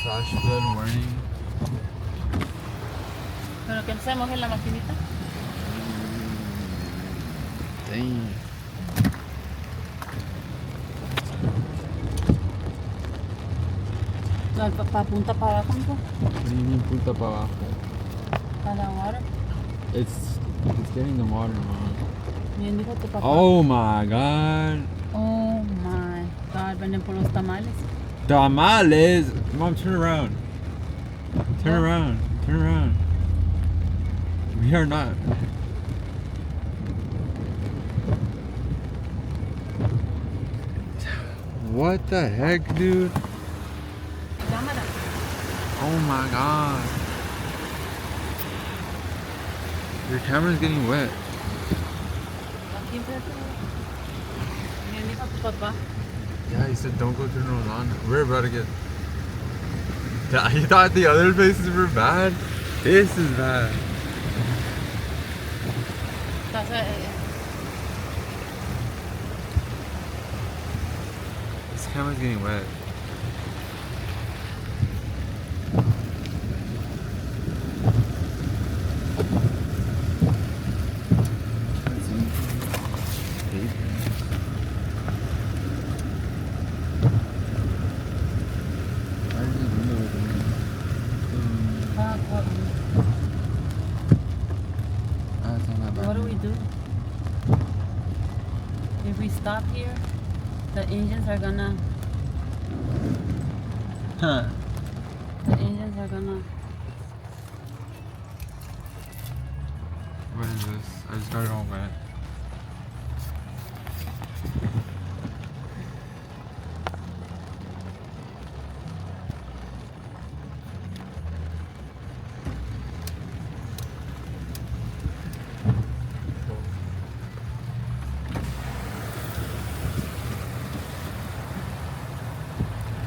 Flash flood warning. Pero que no se moje la maquinita. Dang. Punta para abajo, mijo. What do you mean punta para abajo? Para la water. It's getting the water, Mom. Bien dijo tu papá. Oh my God. Oh my God, venden por los tamales. Tamales. Mom, turn around. Turn What? around. Turn around. We are not. What the heck, dude? Cámara. Oh my God. Your camera's getting wet. Aquí enfrente. Bien dijo tu papá. Yeah, he said don't go through Nolana. We're about to get. Yeah, you thought the other places were bad? This is bad. This camera's getting wet. What do we do? If we stop here, the engines are gonna. Huh. The engines are gonna. What is this? I just got it all wet.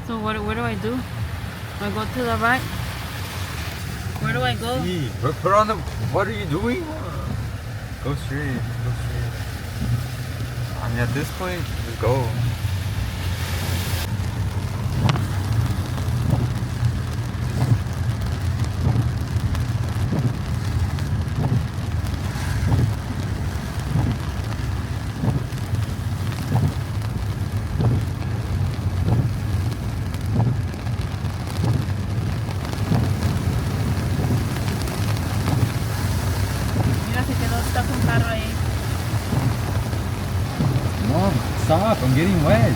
So what do I do? I go to the right. Where do I go? See, put on the. What are you doing? Go straight. Go straight. I mean, at this point, just go. Mira, se quedó stuck un carro ahí. Mom, stop! I'm getting wet.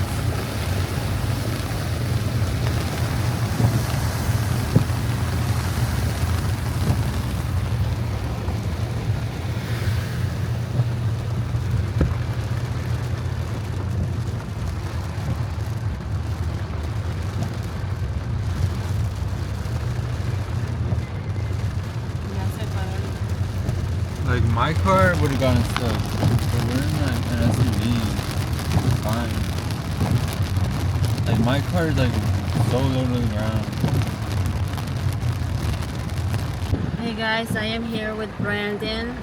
Ya se paró. Like my car would have gotten stuck, but we're in an SUV. It's fine. Like my car is like so low to the ground. Hey guys, I am here with Brandon.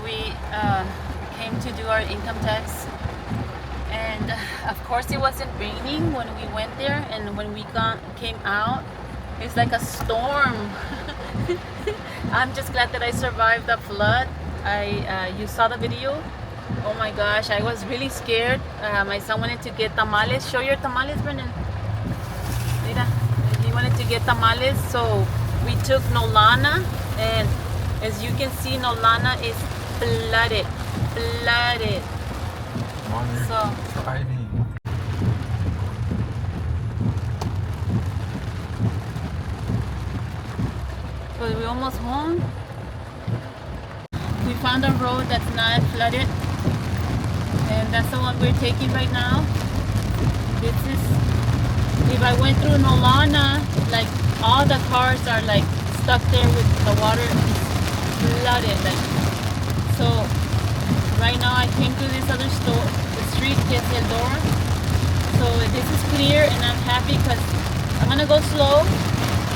We came to do our income tax, and of course it wasn't raining when we went there, and when we came out, it's like a storm. I'm just glad that I survived the flood. You saw the video. Oh my gosh, I was really scared. My son wanted to get tamales. Show your tamales, Brendan. Mira, he wanted to get tamales, so we took Nolana, and as you can see, Nolana is flooded. Mom, you're So- driving. But we're almost home. We found a road that's not flooded, and that's the one we're taking right now. This is, if I went through Nolana, like all the cars are like stuck there with the water flooded. Like, so right now I came to this other store, the street, que es el door. So this is clear, and I'm happy because I'm gonna go slow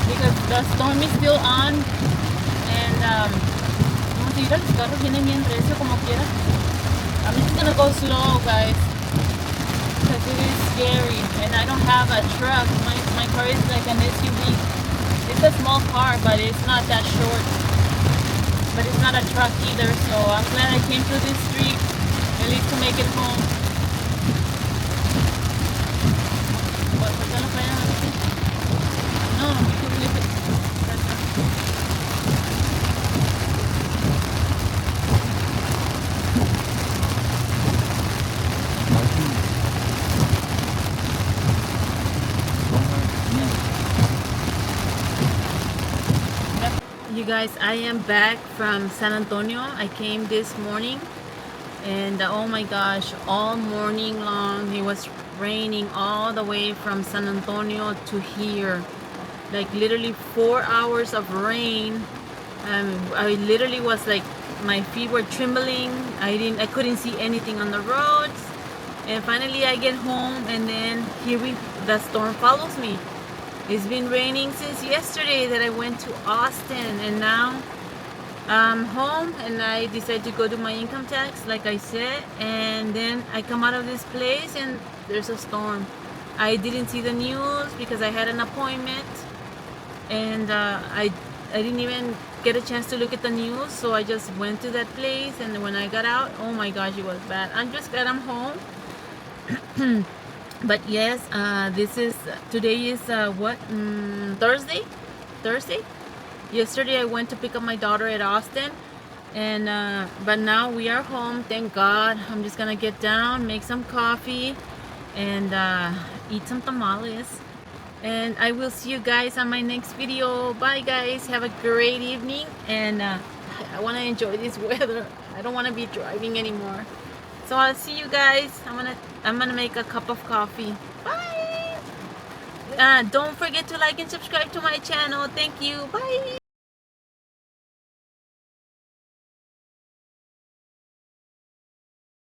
because the storm is still on, and vamos a ir a los carros, vienen bien recio como quiera. I'm just gonna go slow, guys, because It is scary, and I don't have a truck. My car is like an SUV. It's a small car, but it's not that short. But it's not a truck either, so I'm glad I came through this street, at least to make it home. What, ¿por qué no pueden abrir? No, you can leave it. You guys, I am back from San Antonio. I came this morning, and oh my gosh, all morning long it was raining all the way from San Antonio to here, like literally 4 hours of rain. I literally was like, my feet were trembling. I couldn't see anything on the roads, and finally I get home, and then the storm follows me. It's been raining since yesterday that I went to Austin, and now I'm home, and I decided to go do my income tax like I said, and then I come out of this place and there's a storm. I didn't see the news because I had an appointment, and I didn't even get a chance to look at the news, so I just went to that place, and when I got out, oh my gosh, it was bad. I'm just glad I'm home. But yes, today is what, Thursday. Yesterday I went to pick up my daughter at Austin, and but now we are home, thank God. I'm just gonna get down, make some coffee, and eat some tamales, and I will see you guys on my next video. Bye guys, have a great evening, and I want to enjoy this weather. I don't want to be driving anymore. So I'll see you guys. I'm gonna make a cup of coffee. Bye. Don't forget to like and subscribe to my channel. Thank you. Bye.